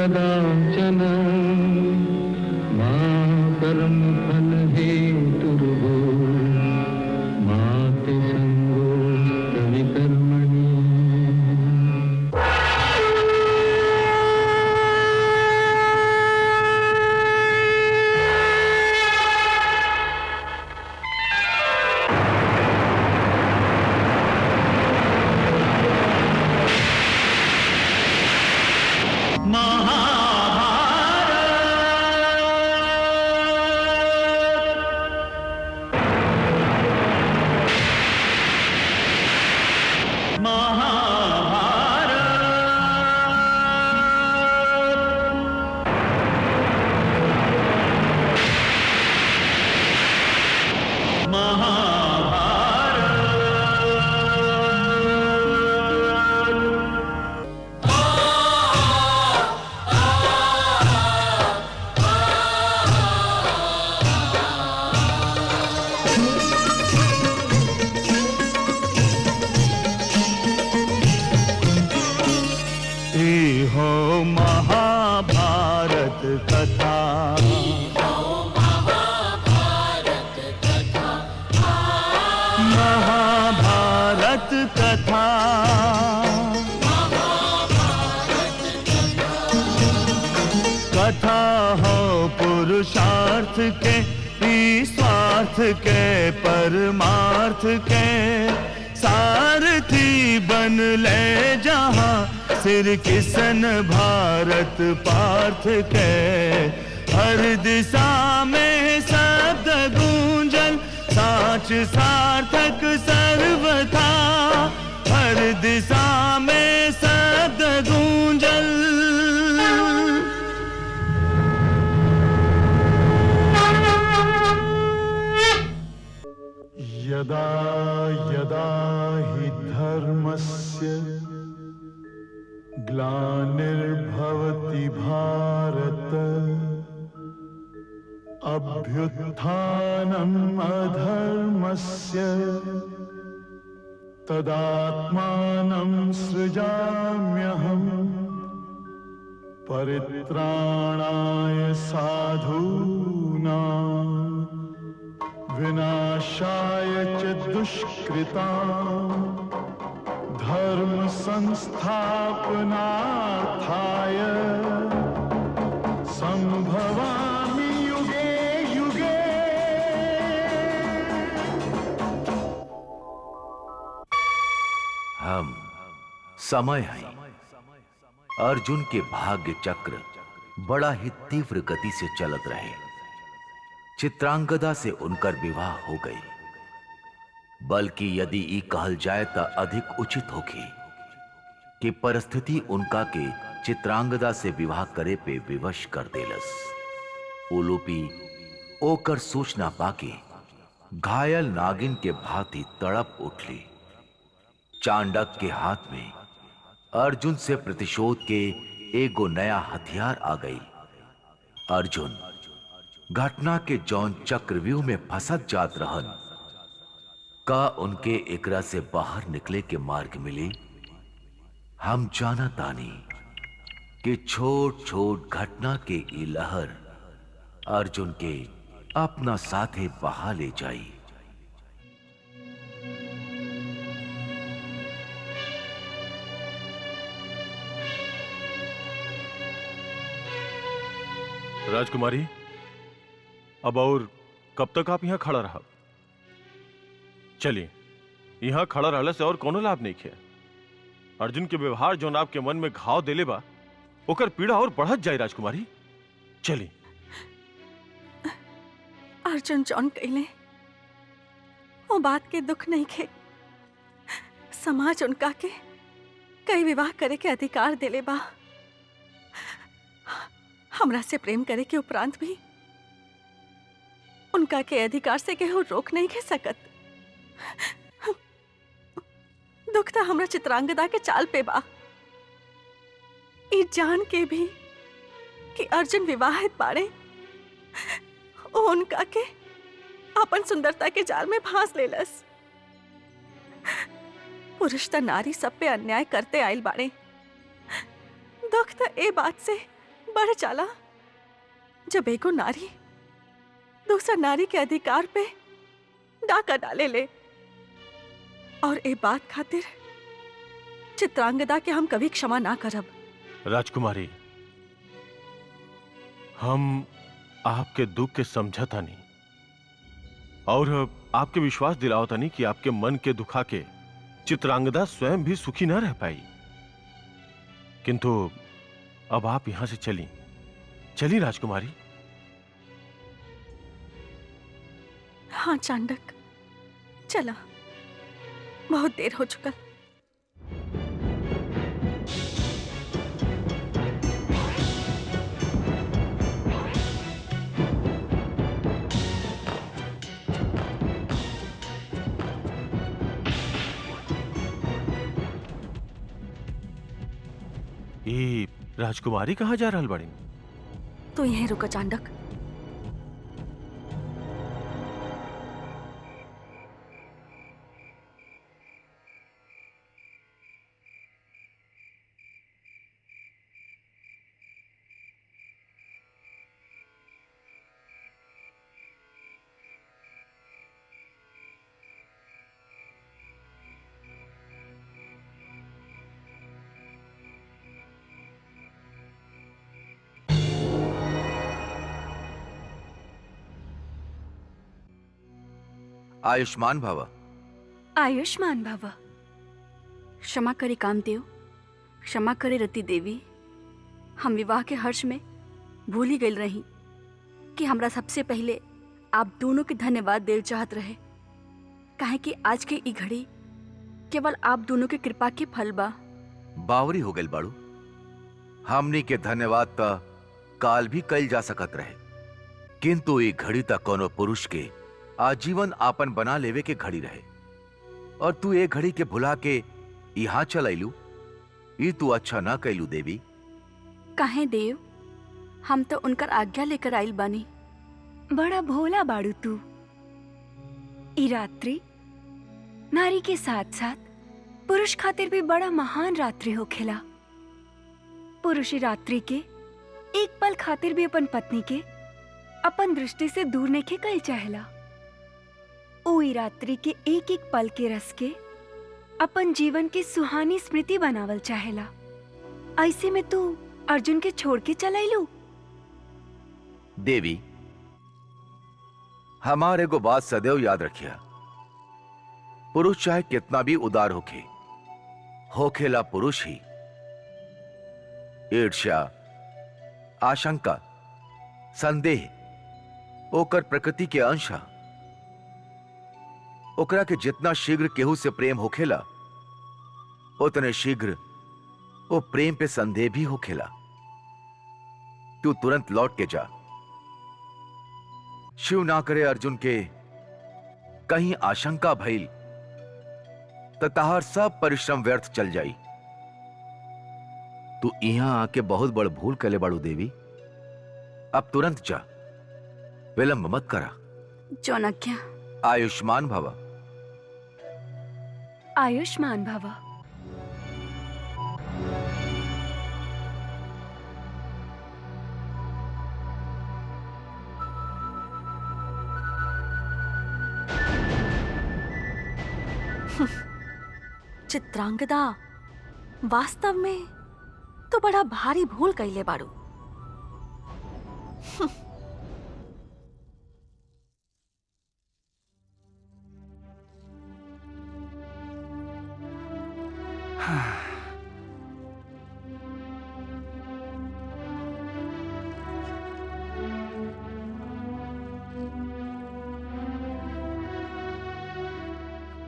कदाचन मा कर्म फल हेतुर्भो मा ते संगोऽस्त्वविकर्मणि। महाभारत कथा, महाभारत कथा, कथा हो पुरुषार्थ के, स्वार्थ के, परमार्थ के, सारथी बन ले जहां सिर किसन भारत पार्थ के। हर दिशा में शब्द गूंजन साच सार्थक सर्वथा, हर दिशा में शब्द गूंजन। यदा यदा हि धर्मस्य ग्लानिर्भवति भारत, अभ्युत्थानम् अधर्मस्य तदात्मानं सृजाम्यहम्, परित्राणाय साधूनां विनाशाय च दुष्कृतां, धर्म संस्थापनार्थाय संभवामि युगे युगे। हम समय हैं। अर्जुन के भाग्य चक्र बड़ा ही तीव्र गति से चलत रहे। चित्रांगदा से उनकर विवाह हो गई, बल्कि यदि ई कहल जाए तो अधिक उचित होगी कि परिस्थिति उनका के चित्रांगदा से विवाह करे पे विवश कर देलस। उलूपी ओकर सूचना पाके घायल नागिन के भांति तड़प उठली। चांडक के हाथ में अर्जुन से प्रतिशोध के एगो नया हथियार आ गई। अर्जुन घटना के जौन चक्रव्यूह में फंसत जात रहन, का उनके एकरा से बाहर निकले के मार्ग मिले। हम जाना तानी कि छोट छोट घटना के ई लहर अर्जुन के अपना साथे बहा ले जाई। राजकुमारी, अब और कब तक आप यहां खड़ा रहा? चलिए, यहां खड़ा रहने से और कोनो लाभ नहीं किया। अर्जुन के व्यवहार जो आपके मन में घाव देले बा, ओकर पीड़ा और बढ़त जाए। राजकुमारी चलिए। अर्जुन जौन कहले वो बात के दुख नहीं खे। समाज उनका के कई विवाह करे के अधिकार देले बा। हमरा से प्रेम करे के उपरांत भी उनका के अधिकार से केहू रोक नहीं के सकत। दुख था हमरा चित्रांगदा के चाल पे बा। ई जान के भी कि अर्जुन विवाहित बाड़े, उनका के अपन सुंदरता के जाल में फांस लेलस। पुरुष त नारी सब पे अन्याय करते आइल बाड़े। दुख त ए बात से बढ़ जाला जब एगो नारी दूसरा नारी के अधिकार पे डाका डाले ले। और ए बात खातिर चित्रांगदा के हम कभी क्षमा ना करब। राजकुमारी, हम आपके दुख के समझता नहीं और आपके विश्वास दिलावता नहीं कि आपके मन के दुखा के चित्रांगदा स्वयं भी सुखी ना रह पाई। किंतु अब आप यहां से चली राजकुमारी। हाँ चांडक, चला, बहुत देर हो चुका। ये राजकुमारी कहाँ जा रहल बड़ी? तो यहीं रुका चांडक। आयुष्मान भव। आयुष्मान भव। क्षमा करे कामदेव, क्षमा करे रति देवी। हम विवाह के हर्ष में भूल ही गई रही कि हमरा सबसे पहले आप दोनों के धन्यवाद देल चाहत रहे, काहे कि आज के ई घड़ी केवल आप दोनों के कृपा के फल बा। बावरी हो गई बाड़ू। हमनी के धन्यवाद त काल भी कल जा सकत रहे, किंतु ये घड़ी तक कोनो पुरुष के आजीवन आपन बना लेवे के घड़ी रहे और तू एक घड़ी के भुला के यहाँ चल आइलू। ये तू अच्छा ना कैलू देवी। काहे देव, हम तो उनकर आज्ञा लेकर आइल बानी। बड़ा भोला बाड़ू तू। ई रात्रि नारी के साथ साथ पुरुष खातिर भी बड़ा महान रात्रि होखेला। पुरुष ई रात्रि के एक पल खातिर भी अपन पत्नी के अपन दृष्टि से दूर नेखे कइल चाहेला। ओ ई रात्रि के एक एक पल के रस के अपन जीवन की सुहानी स्मृति बनावल चाहेला। ऐसे में तू अर्जुन के छोड़ के चलैलू। देवी, हमारे को बात सदैव याद रखिया। पुरुष चाहे कितना भी उदार होखेला पुरुष ही। ईर्ष्या, आशंका, संदेह ओकर प्रकृति के अंश है। ओकरा के जितना शीघ्र केहू से प्रेम होखेला, उतने शीघ्र वो प्रेम पे संदेह भी होखेला। तू तुरंत लौट के जा। शिव ना करे अर्जुन के कहीं आशंका भइल तो तहार सब परिश्रम व्यर्थ चल जाई। तू यहां आके बहुत बड़ भूल कले बाड़ू देवी। अब तुरंत जा, विलंब मत करा। चौनक्या। आयुष्मान भव। आयुष्मान भव। चित्रांगदा, वास्तव में तो बड़ा भारी भूल कैले बाड़ू।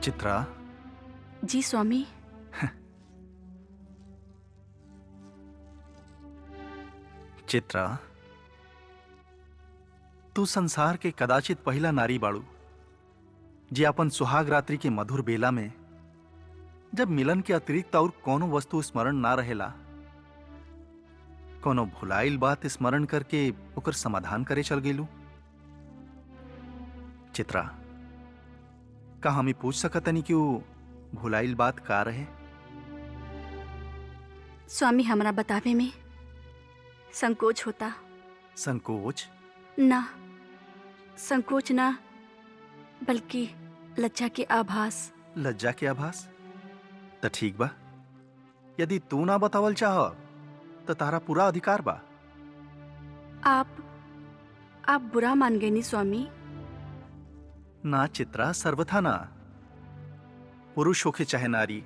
चित्रा। जी स्वामी। चित्रा, तू संसार के कदाचित पहला नारी बाड़ू जे अपन सुहाग रात्रि के मधुर बेला में जब मिलन के अतिरिक्त और कोनो वस्तु स्मरण ना रहेला, कोनो भुलाइल बात स्मरण करके ओकर समाधान करे चल गेलू। चित्रा, का हमें पूछ सकतनी कि वो भुलाइल बात का रहे? स्वामी, हमरा बतावे में संकोच होता। संकोच? ना, संकोच ना, बल्कि लज्जा के आभास। लज्जा के आभास? तो ठीक बा, यदि तू ना बतावल चाह तो तारा पूरा अधिकार बा। आप बुरा मान गए नी स्वामी। ना चित्रा, सर्वथा ना। पुरुष होके चाहे नारी,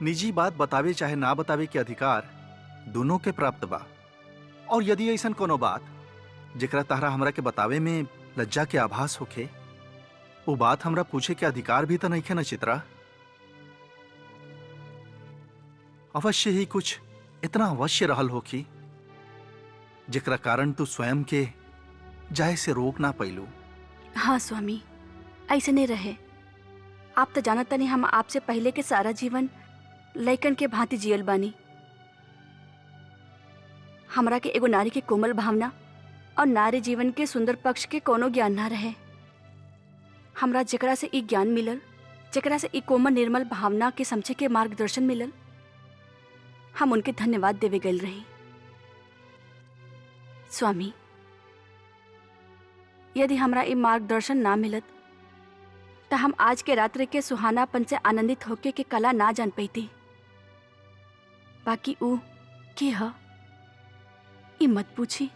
निजी बात बतावे चाहे ना बतावे के अधिकार दोनों के प्राप्त बा। और यदि ऐसा कोनो बात जेकरा तारा हमरा के बतावे में लज्जा के आभास होखे, वो बात हमरा पूछे के अधिकार भी तो नहीं है ना चित्रा। अवश्य ही कुछ इतना अवश्य रहल होखी जेकरा कारण तू स्वयं के जाए से रोक ना पैलू। हाँ स्वामी, ऐसे नहीं रहे। आप तो जानता नहीं, हम आपसे पहले के सारा जीवन लैकन के भांति जियल बानी। हमरा के एगो नारी के कोमल भावना और नारी जीवन के सुंदर पक्ष के कोनो ज्ञान ना रहे। हमरा जेकरा से ई ज्ञान मिलल, जेकरा से ई कोमल निर्मल भावना के समझे के मार्गदर्शन मिलल, हम उनके धन्यवाद देवे गल रही। स्वामी, यदि हमरा ई मार्गदर्शन ना मिलत तो हम आज के रात्रि के सुहानापन से आनंदित होके के कला ना जान पैती। बाकी ऊ के ह ई मत पूछी।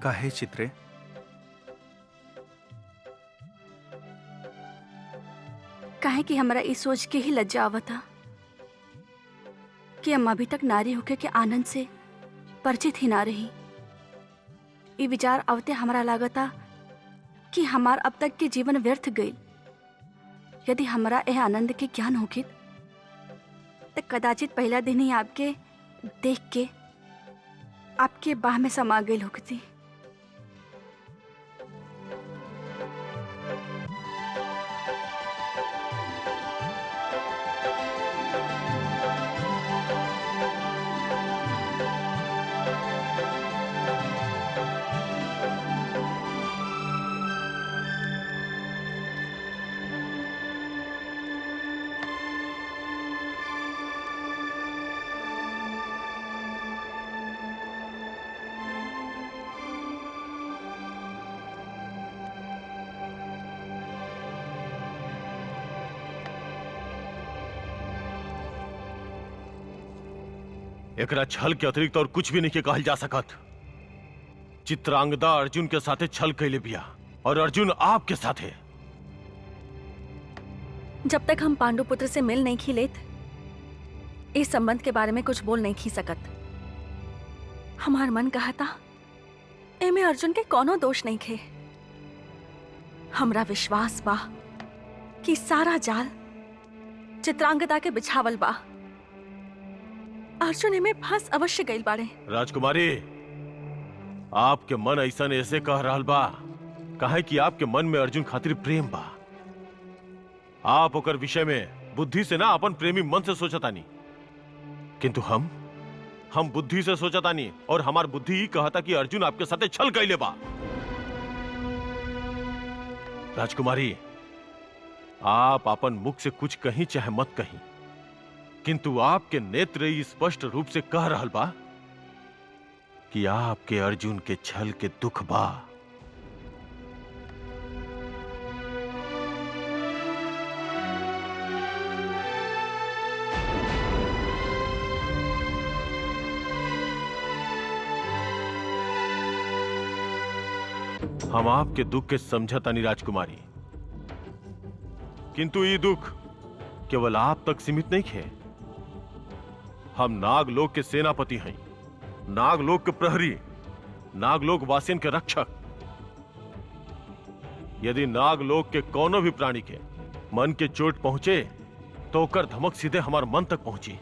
काहे चित्रे? काहे कि हमरा ई सोच के ही लज्जा आवता कि हम अभी तक नारी होके के आनंद से परिचित ही ना रही। ये विचार आवते हमरा लागता कि हमार अब तक के जीवन व्यर्थ गई। यदि हमरा यह आनंद के ज्ञान होगी तो कदाचित पहला दिन ही आपके देख के आपके बाह में समा गई होती। एकरा छल के अतिरिक्त और कुछ भी नहीं के कहल जा सकत। चित्रांगदा अर्जुन के साथे छल कैले बिया और अर्जुन आपके साथे। जब तक हम पांडुपुत्र से मिल नहीं खिलेत, इस संबंध के बारे में कुछ बोल नहीं खी सकत। हमार मन कहा था एमे अर्जुन के कोनो दोष नहीं खे। हमरा विश्वास बा कि सारा जाल चित्रांगदा के बिछावल बा। अर्जुन में फंस अवश्य गइल बाड़े। राजकुमारी, आपके मन ऐसा ऐसे कह रहल बा काहे कि आपके मन में अर्जुन खातिर प्रेम बा। आप ओकर विषय में बुद्धि से ना अपन प्रेमी मन से सोचतानी, किंतु हम बुद्धि से सोचतानी और हमार बुद्धि ही कहता कि अर्जुन आपके साथे छल कैले बा। राजकुमारी, आप अपन मुख से कुछ कहीं चाहे मत कहीं, किंतु आपके नेत्र ही स्पष्ट रूप से कह रहल बा कि आपके अर्जुन के छल के दुख बा। हम आपके दुख के समझतानी राजकुमारी, किंतु ये दुख केवल आप तक सीमित नहीं है। हम नागलोक के सेनापति हैं, नागलोक के प्रहरी, नागलोक वासियन के रक्षक। यदि नागलोक के कोनो भी प्राणी के मन के चोट पहुंचे तो ओकर धमक सीधे हमार मन तक पहुंची,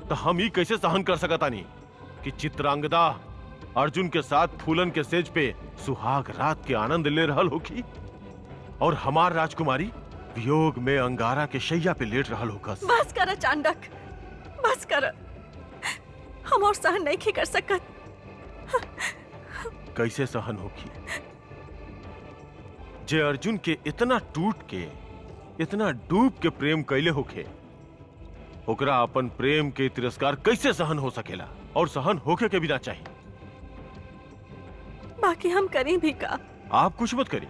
तो हम ही कैसे सहन कर सकतानी कि चित्रांगदा अर्जुन के साथ फूलन के सेज पे सुहाग रात के आनंद ले रहल होगी और हमार राजकुमारी वियोग में अंगारा के शैया पे लेट रहल होगा। बस कर चांडक, बस कर। हम और सहन नहीं कर सकत। कैसे सहन होगी? जे अर्जुन के इतना टूट के, इतना डूब के प्रेम कैले होखे, ओकरा अपन प्रेम के तिरस्कार कैसे सहन हो सकेला? और सहन होके के भी ना चाहिए। बाकी हम करें भी का? आप कुछ मत करिए,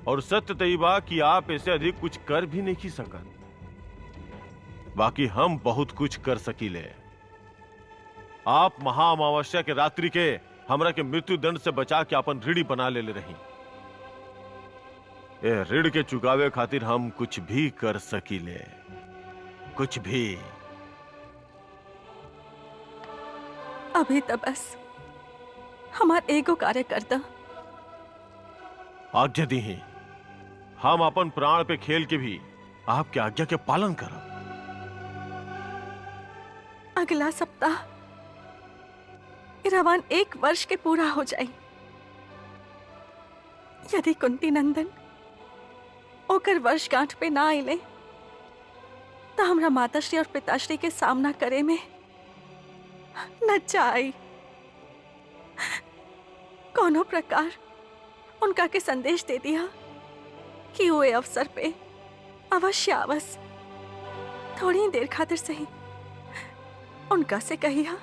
और सत्य तय बा कि आप ऐसे अधिक कुछ कर भी नहीं सकत। बाकी हम बहुत कुछ कर सकीले। आप महाअमावस्या के रात्रि के हमरा के मृत्यु दंड से बचा के अपन ऋणी बना ले रही। ए ऋण के चुकावे खातिर हम कुछ भी कर सकीले, कुछ भी। अभी तो बस हमार एगो कार्य करता। आज्ञा दी ही, हम अपन प्राण पे खेल के भी आपके आज्ञा के पालन करब। अगला सप्ताह इरावान 1 वर्ष के पूरा हो जाए। यदि कुंती नंदन ओकर वर्षगांठ पे ना आइले तो हमरा माताश्री और पिताश्री के सामना करे में न चाही। कोनो प्रकार उनका के संदेश दे दिया कि वो अवसर पे अवश्य आवस। थोड़ी देर खातिर सही उनका से कहिया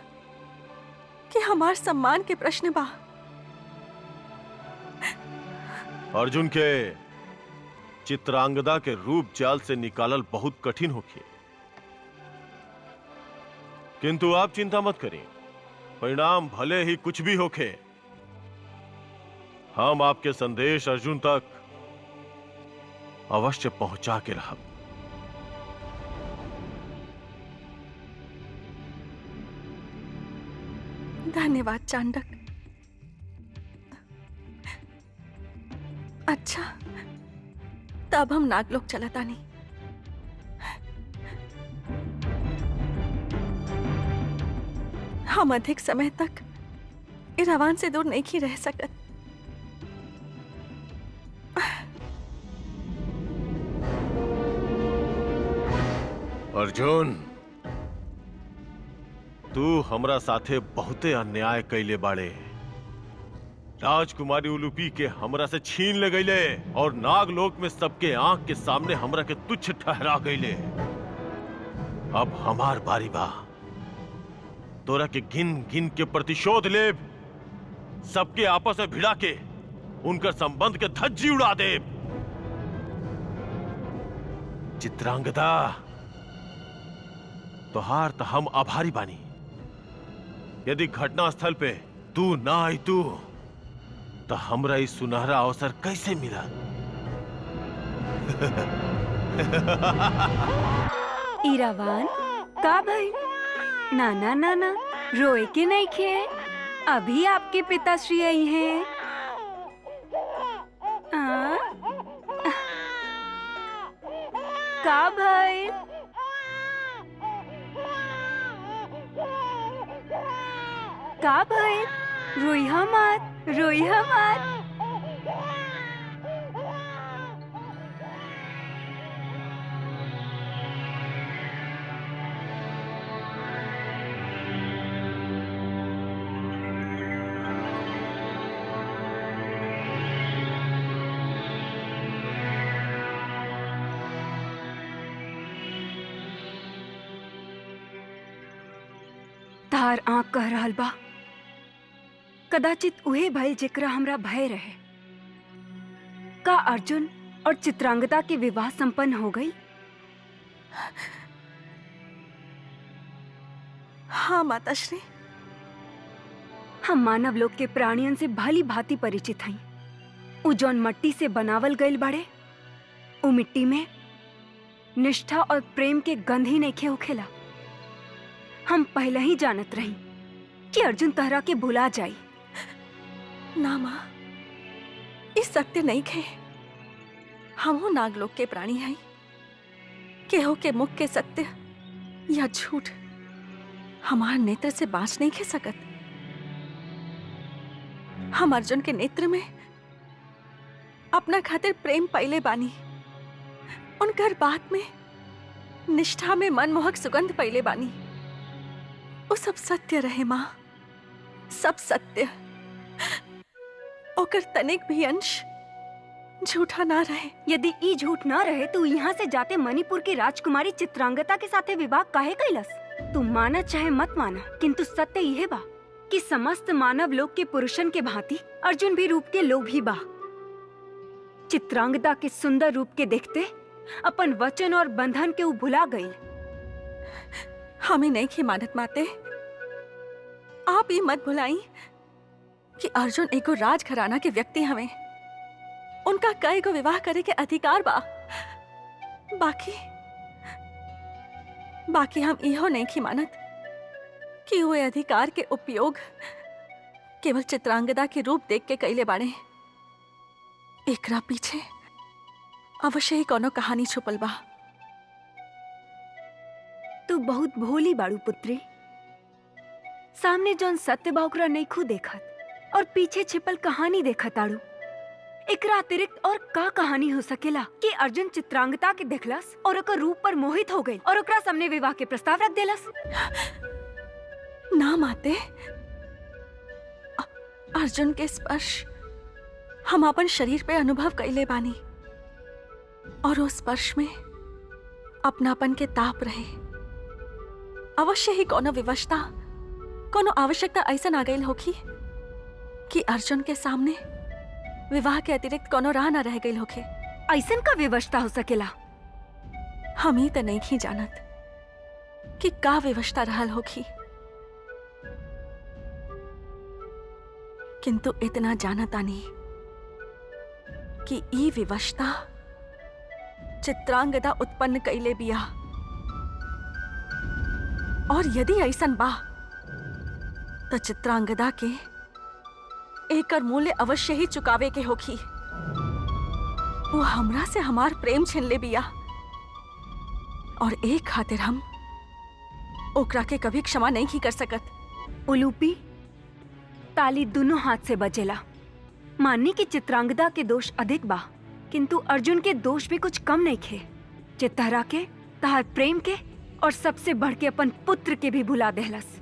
कि हमार सम्मान के प्रश्न बा। अर्जुन के चित्रांगदा के रूप चाल से निकालल बहुत कठिन होखे, किंतु आप चिंता मत करें, परिणाम भले ही कुछ भी होखे, हम आपके संदेश अर्जुन तक अवश्य पहुंचा के रहब। धन्यवाद चांडक। अच्छा, तब हम नागलोक चलता नहीं। हम अधिक समय तक इरावान से दूर नहीं रह सकत। अर्जुन, तू हमरा साथे बहुते अन्याय कैले बाड़े। राजकुमारी उलूपी के हमरा से छीन ले गईले और नागलोक में सबके आंख के सामने हमरा के तुच्छ ठहरा गईले। अब हमार बारी बा। तोरा के गिन गिन के प्रतिशोध ले, सबके आपस में भिड़ा के उनकर संबंध के धज्जी उड़ा दे। चित्रांगदा, तोहार तो हम आभारी बानी। यदि घटना स्थल पे तू ना आई तो हमरा इस सुनहरा अवसर कैसे मिला? इरावान, का भाई? नाना नाना रोए के नहीं खे, अभी आपके पिताश्री आई हैं। का भाई? का भाई? रोइहा मत, रोइहा मत। तार आंख कह रहल बा, कदाचित उहे भइल जेकरा हमरा भय रहे। का अर्जुन और चित्रांगदा के विवाह संपन्न हो गई? हाँ माताश्री। हम मानव लोक के प्राणियन से भली भांति परिचित हई। उ जौन मट्टी से बनावल गईल बाड़े, उ मिट्टी में निष्ठा और प्रेम के गंध ही नहीं होखेला। हम पहले ही जानत रही कि अर्जुन तहरा के भुला जाई। ना माँ, इस सत्य नहीं खे। हम हो नागलोक के प्राणी हैं। केहो के मुख के सत्य या झूठ हमार नेत्र से बाँच नहीं खे सकत। हम अर्जुन के नेत्र में अपना खातिर प्रेम पहले बानी। उनकर बात में निष्ठा में मनमोहक सुगंध पहले बानी। वो सब सत्य रहे माँ, सब सत्य। ओकर तनिक भी अंश झूठा ना रहे। यदि ई झूठ न रहे तो यहाँ से जाते मणिपुर की राजकुमारी चित्रांगदा के साथे विवाह काहे कैलस? तू माना चाहे मत माना, किंतु सत्य यह बा कि समस्त मानव लोक के पुरुषन के भांति अर्जुन भी रूप के लोभी बा। चित्रांगदा के सुंदर रूप के देखते अपन वचन और बंधन के उ भुला गई। हमें नहीं की मानत माते। आप ये मत भुलाई कि अर्जुन एगो राजघराना के व्यक्ति हमें, उनका कई को विवाह करे के अधिकार बा। बाकी हम इहो नहीं की मानत कि वो अधिकार के उपयोग केवल चित्रांगदा के रूप देख के कैले बाड़े। एकरा पीछे अवश्य ही कोनो कहानी छुपल बा। तू बहुत भोली बाड़ू पुत्री। सामने जौन सत्य बा ओकरा नइखू देखत और पीछे छिपल कहानी देखत आड़ू। एकरा अतिरिक्त और का कहानी हो सकेला कि अर्जुन चित्रांगदा के देखलस और ओकर रूप पर मोहित हो गई और ओकरा सामने विवाह के प्रस्ताव रख देलस? ना माते, अर्जुन के स्पर्श हम अपन शरीर पे अनुभव कैले बानी और उस स्पर्श में अपनापन के ताप रहे। अवश्य ही कोनो विवशता, कोनो आवश्यकता ऐसा आ गई होगी कि अर्जुन के सामने विवाह के अतिरिक्त कोनो राह न रह गई होखे। ऐसन का विवशता हो सकेला? हम ही तो नहीं ही जानत कि का विवशता रहल होगी, किंतु इतना जानत आनी कि ई विवशता चित्रांगदा उत्पन्न कैले बिया। और यदि ऐसन बा तो चित्रांगदा के एकर मूल्य अवश्य ही चुकावे के होखी। वो हमरा से हमार प्रेम छीन ले बिया और एक खातिर हम ओकरा के कभी क्षमा नहीं की कर सकत। उलूपी, ताली दोनों हाथ से बजेला। माननी की चित्रांगदा के दोष अधिक बा, किंतु अर्जुन के दोष भी कुछ कम नहीं खे। चित्तहरा के, तहार प्रेम के और सबसे बढ़ के अपन पुत्र के भी भुला देहलस।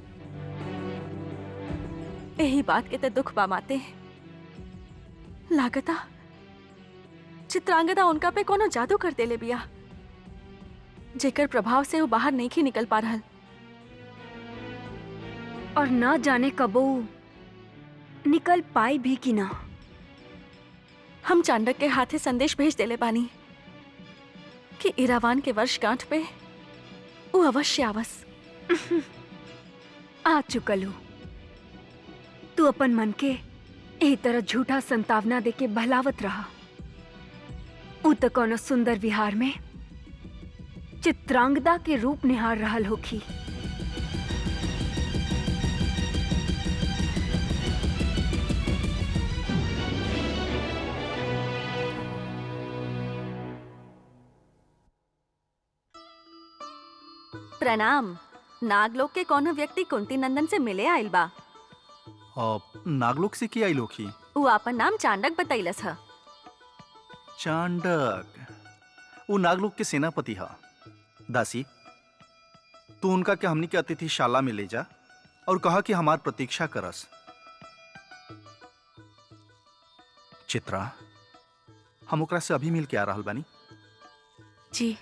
यही बात के तो दुख बा माते। लागता चित्रांगदा उनका पे कोनो जादू कर देले बिया, जेकर प्रभाव से वो बाहर नहीं की निकल पा रहल। और ना जाने कबो निकल पाई भी कि ना। हम चांडक के हाथे संदेश भेज देले बानी कि इरावान के वर्षगांठ पे वो अवश्य आवस। आ चुकलू। तू अपन मन के एही तरह झूठा संतावना दे के बहलावत रहा। उ तो कोनो सुंदर विहार में चित्रांगदा के रूप निहार रहल होखी। प्रणाम। नागलोक के कोनो व्यक्ति कुंती नंदन से मिले आइल बा। नागलोक से की आई लोखी? वो अपन नाम चांडक बतैलस ह। चांडक वो नागलोक के सेनापति हा। दासी, तू उनका के हमनी के अतिथिशाला में ले जा और कहा कि हमार प्रतीक्षा करस। चित्रा, हम ओकरा से अभी मिल के आ रहल बानी। जी।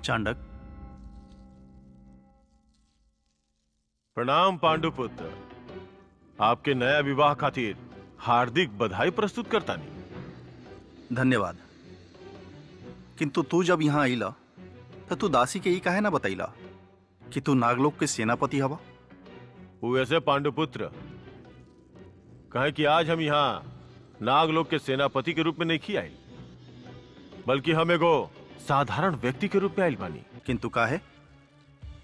चांडक, प्रणाम पांडुपुत्र। आपके नया विवाह खातिर हार्दिक बधाई प्रस्तुत करतानी। धन्यवाद। किंतु तू जब यहाँ आईला तो तू दासी के ही काहे ना बतैला कि तू नागलोक के सेनापति हवा? वैसे पांडुपुत्र, कहे कि आज हम यहाँ नागलोक के सेनापति के रूप में नहीं आए, बल्कि हम एगो साधारण व्यक्ति के रूप में आयल बानी। किंतु काहे?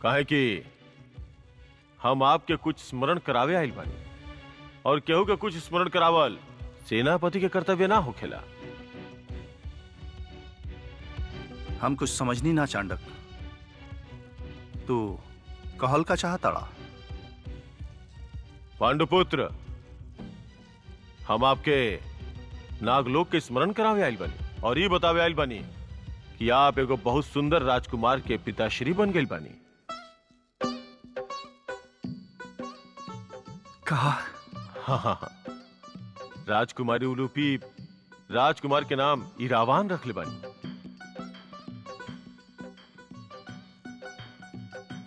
काहे कि हम आपके कुछ स्मरण करावे आयल बानी। और केहू के कुछ स्मरण करावल सेनापति के कर्तव्य ना होखेला। हम कुछ समझनी ना चांडक। तू कहल का चाहताड़ा? पांडुपुत्र, हम आपके नागलोक के स्मरण करावे आइल बनी और ये बतावे आइल बनी कि आप एगो बहुत सुंदर राजकुमार के पिताश्री बन गइल बानी। कहा? हाँ, राजकुमारी उलूपी राजकुमार के नाम इरावान रख ले बानी।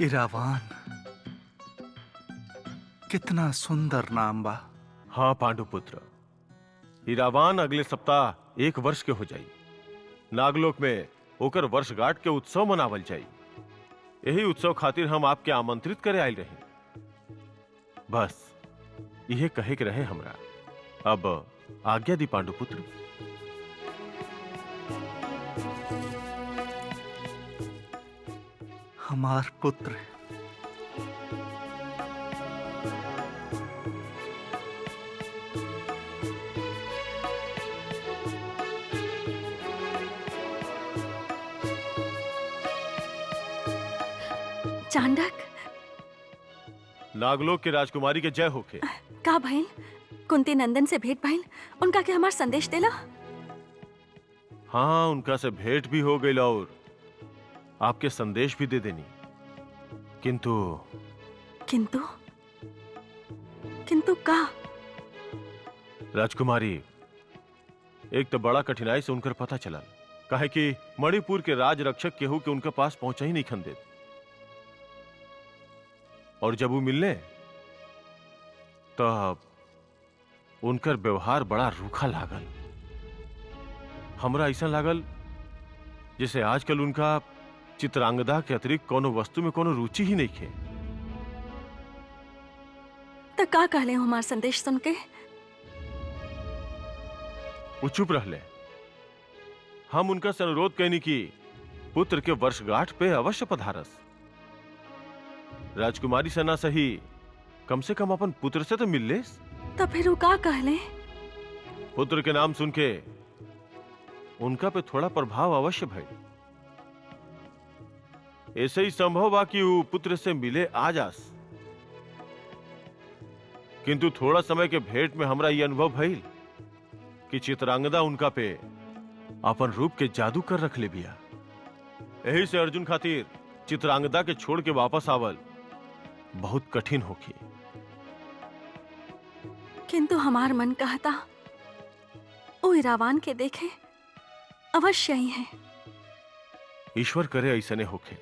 इरावान, कितना सुंदर नाम बा। हाँ पांडुपुत्र, इरावान अगले सप्ताह 1 वर्ष के हो जाई। नागलोक में ओकर वर्षगांठ के उत्सव मनावल जाई। यही उत्सव खातिर हम आपके आमंत्रित करे आयल रहे। बस यह कहे के रहे हमरा। अब आज्ञा दी पांडुपुत्र। हमार पुत्र, चांडक, नागलोक के राजकुमारी के जय होखे। का भइल? कुंती नंदन से भेंट भइल? उनका के हमार संदेश देला? हाँ, उनका से भेंट भी हो गई और आपके संदेश भी दे देनी। किंतु किंतु किंतु का? राजकुमारी, एक तो बड़ा कठिनाई से उनकर पता चला, काहे कि मणिपुर के राज रक्षक केहू के उनके पास पहुंचा ही नहीं खंदेत। और जब वो मिलने तब उनकर व्यवहार बड़ा रूखा लागल। हमरा ऐसा लागल जैसे आजकल उनका चित्रांगदा के अतिरिक्त कोनो वस्तु में कोनो रुचि ही नहीं खे। तो का कहले हमार संदेश सुन के? वो चुप रहले। हम उनका से अनुरोध कहनी कि पुत्र के वर्षगांठ पे अवश्य पधारस। राजकुमारी से ना सही, कम से कम अपन पुत्र से तो मिल लेस। तो फिर वो का कहले? पुत्र के नाम सुन के उनका पे थोड़ा प्रभाव अवश्य भय। ऐसे ही संभव बा कि वो पुत्र से मिले आ जास। किंतु थोड़ा समय के भेंट में हमरा ये अनुभव भइल कि चित्रांगदा उनका पे अपन रूप के जादू कर रख ले बिया। यही से अर्जुन खातिर चित्रांगदा के छोड़ के वापस आवल बहुत कठिन होगी। किंतु हमार मन कहता ओ इरावान के देखे अवश्य ही है। ईश्वर करे ऐसने होखे।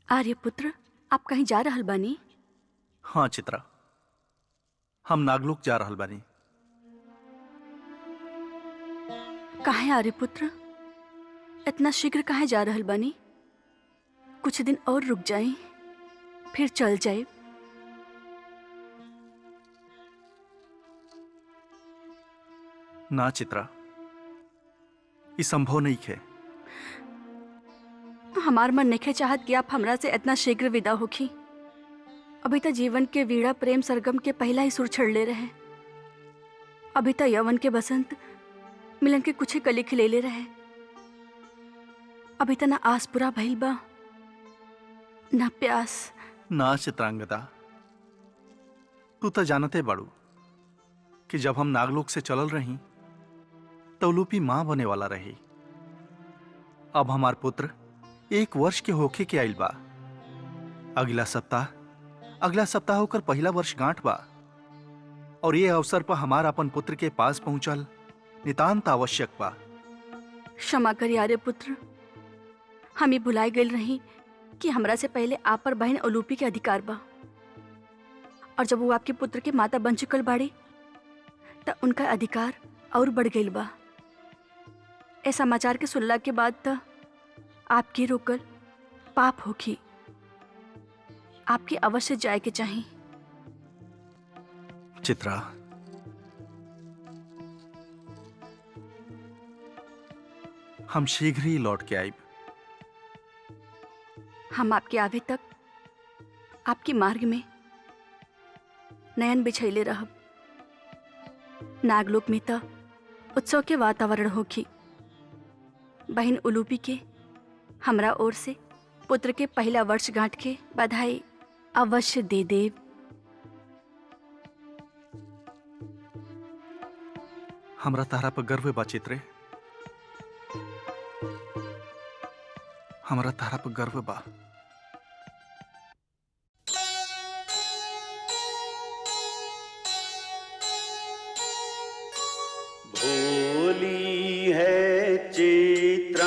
आर्यपुत्र, आप कहीं जा रहल बानी? हाँ चित्रा, हम नागलोक जा रहल बानी। काहे आर्यपुत्र, इतना शीघ्र काहे जा रहल बानी? कुछ दिन और रुक जाए, फिर चल जाए। ना चित्रा, ये संभव नहीं है। हमार मन नहीं चाहत कि आप हमरा से इतना शीघ्र विदा होखी। अभी तक जीवन के वीणा प्रेम सरगम के पहला ही सुर छड़ले रहे। अभी तक यवन के बसंत मिलन के कुछ ही कली खिलेले रहे। अभी तक ना आस पूरा भइल बा ना प्यास। ना चित्रांगदा, तू तो जानते बाड़ू कि जब हम नागलोक से चलल रही तो लूपी मां बने वाला रही। अब हमार पुत्र 1 वर्ष के होखे के आइल बा। अगला सप्ताह होकर पहला वर्षगांठ बा और ये अवसर पर हमारा अपन पुत्र के पास पहुंचल नितांत आवश्यक बा। क्षमा करी आर्यपुत्र, हम ही भुलाई गई रही कि हमरा से पहले आप पर बहन ओलूपी के अधिकार बा। और जब वो आपके पुत्र के माता बन चुकल बाड़ी तब उनका अधिकार और बढ़ गई बा। इस समाचार के सुनला के बाद तो आपकी रोकल पाप होगी। आपकी अवश्य जाए के चाहिए। चित्रा, हम शीघ्र ही लौट के आइब। हम आपके आवे तक आपके मार्ग में नयन बिछैले रहब। नागलोक में त उत्सव के वातावरण होखी। बहन उलूपी के हमरा ओर से पुत्र के पहला वर्षगांठ के बधाई अवश्य दे देव। हमरा तारा पर गर्व बा चित्रे, हमरा तारा पर गर्व बा। भोली है चित्रांगदा,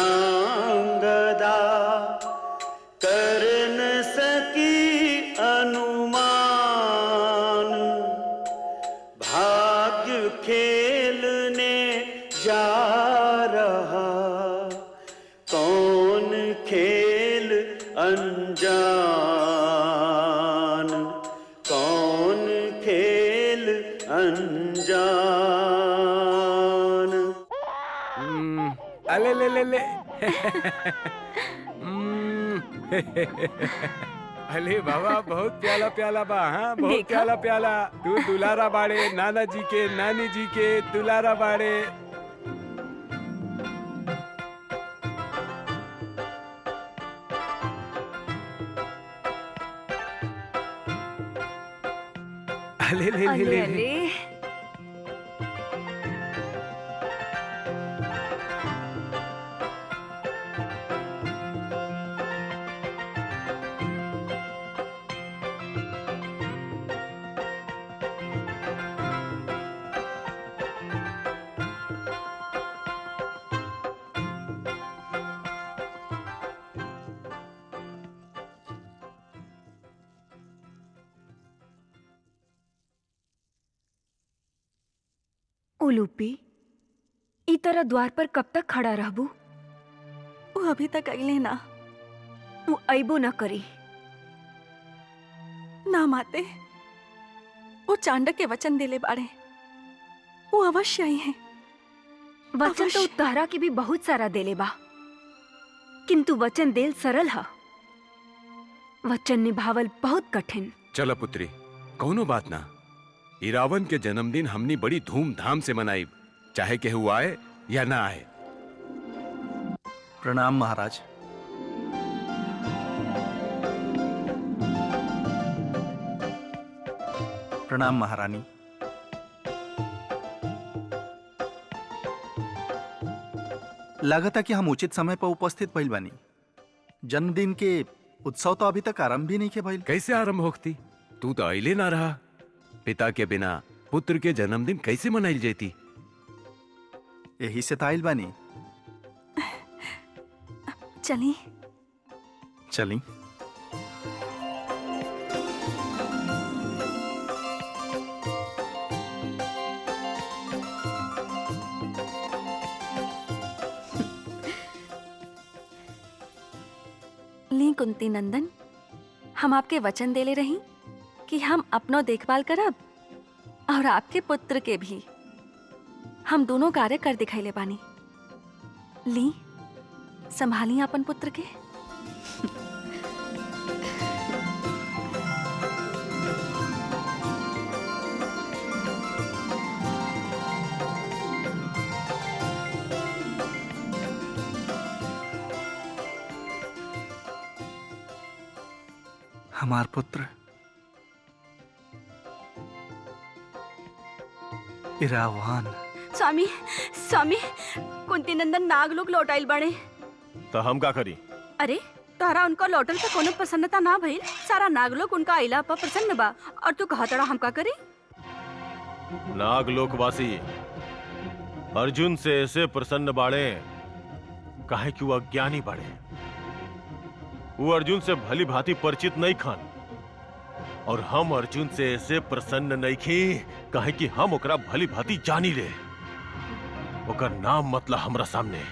कर न सकी अनुमान, भाग्य खेलने जा रहा, कौन खेल अनजान, कौन खेल अनजान। अले ले ले ले अले बाबा बहुत प्याला प्याला बा। हाँ बहुत देखा? प्याला प्याला। तू दुलारा बाड़े, नाना जी के नानी जी के दुलारा बाड़े। अले ले ले अले ले अले उलूपी, ई तरह द्वार पर कब तक खड़ा रहबू? वो अभी तक अइले ना। वो अइबो न करी। ना माते, वो चांडक के वचन दिले बाड़े, वो अवश्य आई हैं। वचन तो अवश्य। तारा के भी बहुत सारा देले बा, किंतु वचन देल सरल हा, वचन निभावल बहुत कठिन। चलो पुत्री, कौनो बात ना। ई रावण के जन्मदिन हमनी बड़ी धूमधाम से मनाई, चाहे केहू आए या ना आए। प्रणाम महाराज। प्रणाम महारानी। लागता कि हम उचित समय पर उपस्थित भइल बानी। जन्मदिन के उत्सव तो अभी तक आरंभ भी नहीं के भइल। कैसे आरंभ होती? तू तो अइले ना रहा। पिता के बिना पुत्र के जन्मदिन कैसे मनाई जाती? यही से ताइल बानी। चली चली। ली कुंती नंदन, हम आपके वचन देले रही कि हम अपनो देखभाल करब और आपके पुत्र के भी। हम दोनों कार्य कर दिखाइले बानी। ली, संभाली अपन पुत्र के। हमार पुत्र इरावान। स्वामी स्वामी, कुंती नंदन नागलोक लौटाइल बाड़े। तो हम का करी? अरे तोहरा उनका लौटल पे कोनो प्रसन्नता ना भइल? सारा नागलोक उनका आइला पर प्रसन्न बा, और तू कहतड़ा हम का करी? नागलोकवासी अर्जुन से ऐसे प्रसन्न बाड़े काहे कि वो अज्ञानी बाड़े। वो अर्जुन से भली भांति परिचित नहीं खान, और हम अर्जुन से ऐसे प्रसन्न नहीं खी काहे कि हम ओकरा भली भांति जानी ले। ओकर नाम मतलब हमरा सामने।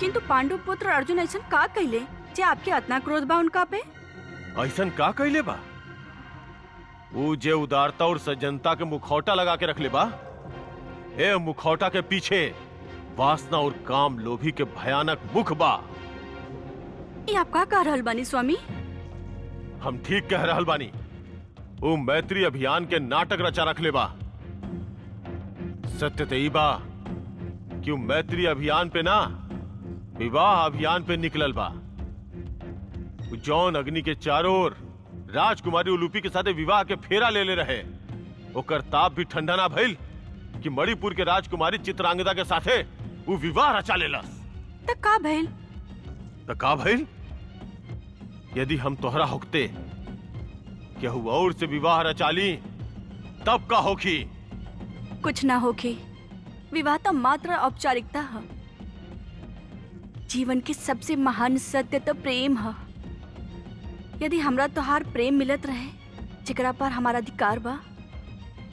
किंतु पांडु पुत्र अर्जुन ऐसन का कहले जे आपके अतना क्रोध बा उनका पे? ऐसन का कहले बा? वो जे उदारता और सज्जनता के मुखौटा लगा के रख ले बा, ए मुखौटा के पीछे वासना और काम लोभी के भयानक मुख बा। ये आप का कह रहल बानी स्वामी? हम ठीक कह रहल बानी। वो मैत्री अभियान के नाटक रचा रखले बा। सत्य तो ई बा कि वो मैत्री अभियान पे ना, विवाह अभियान पे निकलल बा। वो जौन अग्नि के चारों ओर राजकुमारी उलूपी के साथे विवाह के फेरा ले रहे, ओकर ताप भी ठंडा ना भइल कि मणिपुर के राजकुमारी चित्रांगदा के साथे वो विवाह रचा लेलस। त का भइल? त का भइल? यदि हम तोहरा होकते केहू और से विवाह रचा ली तब का होखी? कुछ ना होखी। विवाह तो मात्र औपचारिकता है। जीवन के सबसे महान सत्य तो प्रेम है। यदि हमरा तोहार प्रेम मिलत रहे जेकरा पर हमारा अधिकार बा,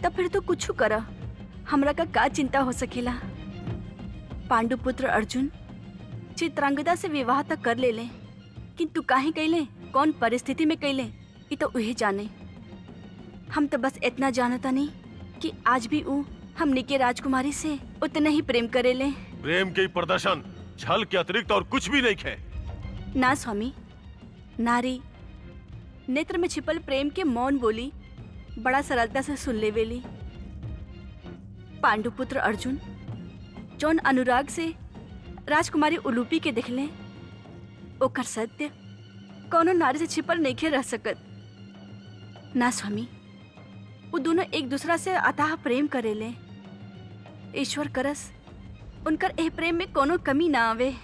तब फिर तो कुछ करा, हमरा का चिंता हो सकेला। पांडुपुत्र अर्जुन चित्रांगदा से विवाह तक कर ले, किंतु काहे कैले, कौन परिस्थिति में कैले, ये तो उहे जाने। हम तो बस इतना जानता नहीं कि आज भी ऊ हमने के राजकुमारी से उतना ही प्रेम करेले। प्रेम के प्रदर्शन छल के अतिरिक्त और कुछ भी नहीं है। ना स्वामी, नारी नेत्र में छिपल प्रेम के मौन बोली बड़ा सरलता से सुन लेवेली। पांडुपुत्र अर्जुन जौन अनुराग से राजकुमारी उलूपी के देखले, ओकर सत्य कौनो नारी से छिपल नहीं रह सकत। ना स्वामी, वो दोनों एक दूसरा से अथाह प्रेम करेले। ईश्वर करस उनकर एह प्रेम में कोनो कमी ना आवे।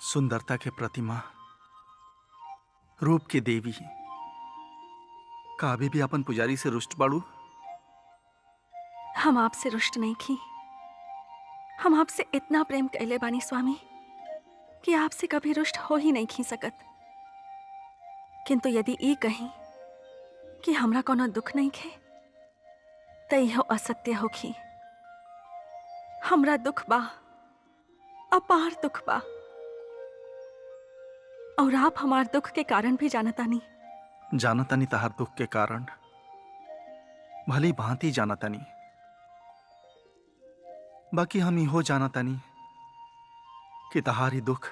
सुंदरता के प्रतिमा, रूप के देवी, काबे भी अपन पुजारी से रुष्ट बाड़ू? हम आपसे रुष्ट नहीं की। हम आपसे इतना प्रेम कैले बानी स्वामी कि आपसे कभी रुष्ट हो ही नहीं खी सकत। किंतु यदि ये कहीं कि हमरा कोनो दुख नहीं खे, तो यह असत्य होखी। हमरा दुख बा, अपार दुख बा, और आप हमार दुख के कारण भी जानता नहीं। जानता नहीं तहार दुख के कारण, भली भांति जानता नहीं। बाकी हम इहो जानता नहीं कि तहारी दुख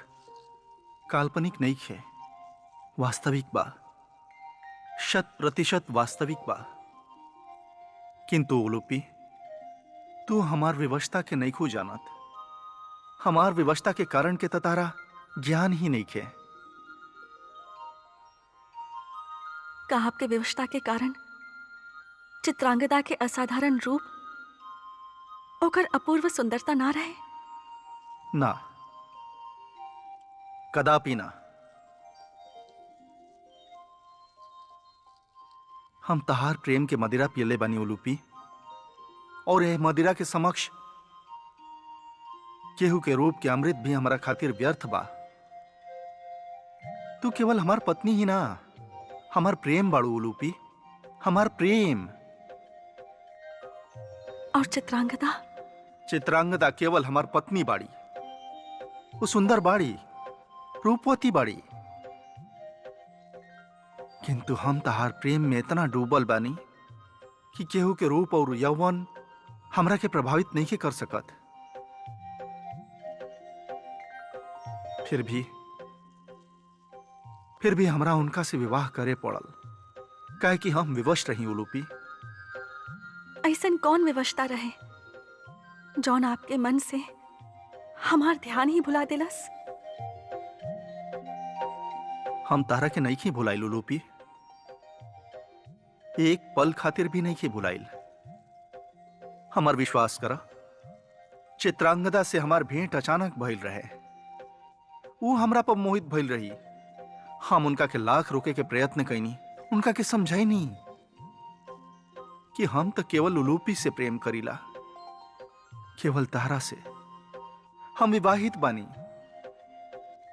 काल्पनिक नहीं है, वास्तविक बा, 100% वास्तविक बा। किंतु उलूपी, तू हमार विवशता के नहीं खू जानत। हमार विवशता के कारण के तारा ज्ञान ही नहीं है। का आपके विवशता के कारण चित्रांगदा के असाधारण रूप, ओकर अपूर्व सुंदरता ना रहे? ना, कदापि ना। हम तहार प्रेम के मदिरा पियले बनी उलूपी, और यह मदिरा के समक्ष केहू के रूप के अमृत भी हमारा खातिर व्यर्थ बा। तू केवल हमार पत्नी ही ना, हमार प्रेम बाड़ू उलूपी, हमार प्रेम। और चित्रांगदा? चित्रांगदा केवल हमार पत्नी बाड़ी। वो सुंदर बाड़ी, रूपवती बाड़ी, किंतु हम तहार प्रेम में इतना डूबल बानी कि केहू के रूप और यौवन हमरा के प्रभावित नहीं कर सकत। फिर भी हमरा उनका से विवाह करे पड़ल, काहे कि हम विवश रही उलूपी। ऐसन कौन विवशता रहे जौन आपके मन से हमार ध्यान ही भुला दिलस? हम तारा के नहीं की भुलाइल उलूपी, एक पल खातिर भी नहीं की भुलाइल। हमार विश्वास करा, चित्रांगदा से हमार भेंट अचानक भइल रहे। वो हमरा पर मोहित भइल रही। हम उनका के लाख रोके के प्रयत्न कैनी, उनका के समझाई नहीं कि हम तो केवल उलूपी से प्रेम करीला, केवल तारा से। हम विवाहित बानी,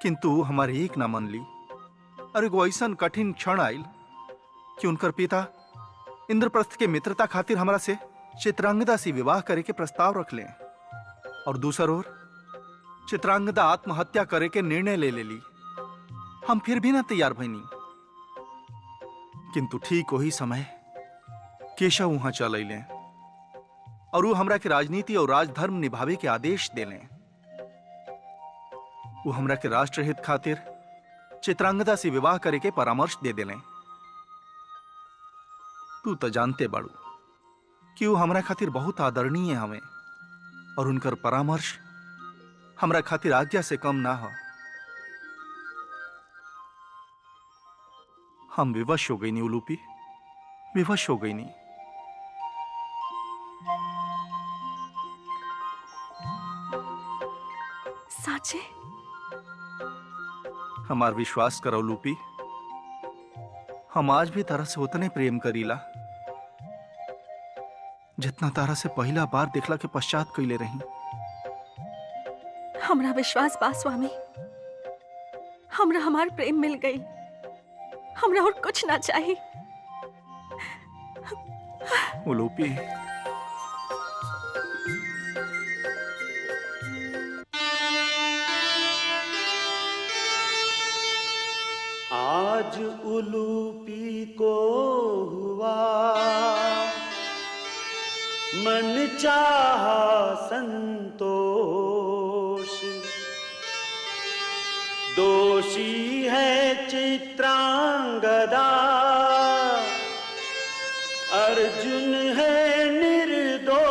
किंतु हमारे एक ना मन ली। और एगो ऐसा कठिन क्षण आयल कि उनकर पिता इंद्रप्रस्थ के मित्रता खातिर हमरा से चित्रांगदा से विवाह करे के प्रस्ताव रख लें, और दूसर ओर चित्रांगदा आत्महत्या करे के निर्णय ले ली। हम फिर भी ना तैयार भईनी, किंतु ठीक वही समय केशव वहां चल अइले और वो हमरा के राजनीति और राजधर्म निभावे के आदेश देले। वो हमरा के राष्ट्रहित खातिर चित्रांगदा से विवाह करे के परामर्श दे देले। तू तो जानते बाड़ू कि वो हमरा खातिर बहुत आदरणीय हमें, और उनकर परामर्श हमरा खातिर आज्ञा से कम ना हो। हम विवश हो गई नी उलूपी, विवश हो गई नी। साचे हमार विश्वास करो लूपी, हम आज भी तारा से उतने प्रेम करीला जितना तारा से पहला बार देखला के पश्चात कैले रही। हमरा विश्वास बा स्वामी, हमरा हमार प्रेम मिल गई, हमरा और कुछ ना चाहिए। उलूपी आज उलूपी को हुआ मन चाहा संतोष, दोषी है चित्रांगदा, अर्जुन है निर्दोष।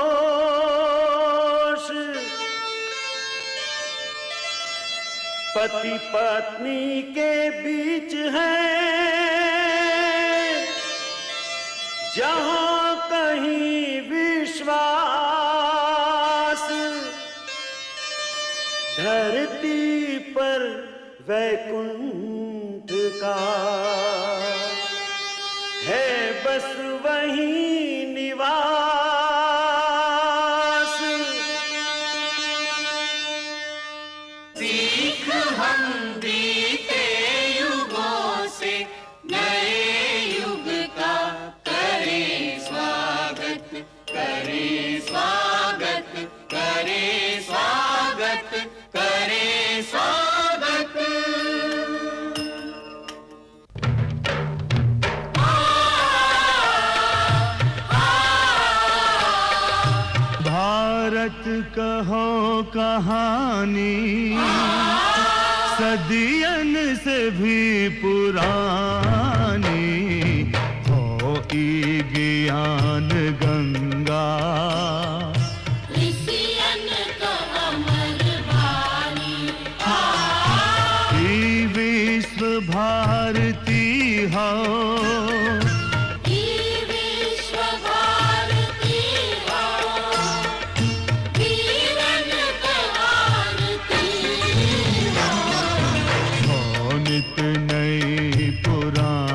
पति पत्नी के बीच है जहां कहीं विश्वास, धरती पर वैकुंठ का है बस वहीं निवास। सीख हम बीते युगों से नए युग का करें स्वागत, करें स्वागत, करें स्वागत, करें स्वागत। भारत कहो कहानी सदियन से भी पुरानी, हो ई ज्ञान गंगा ऋषियन का अमर वाणी, ई विश्व भारती हो, पुरानी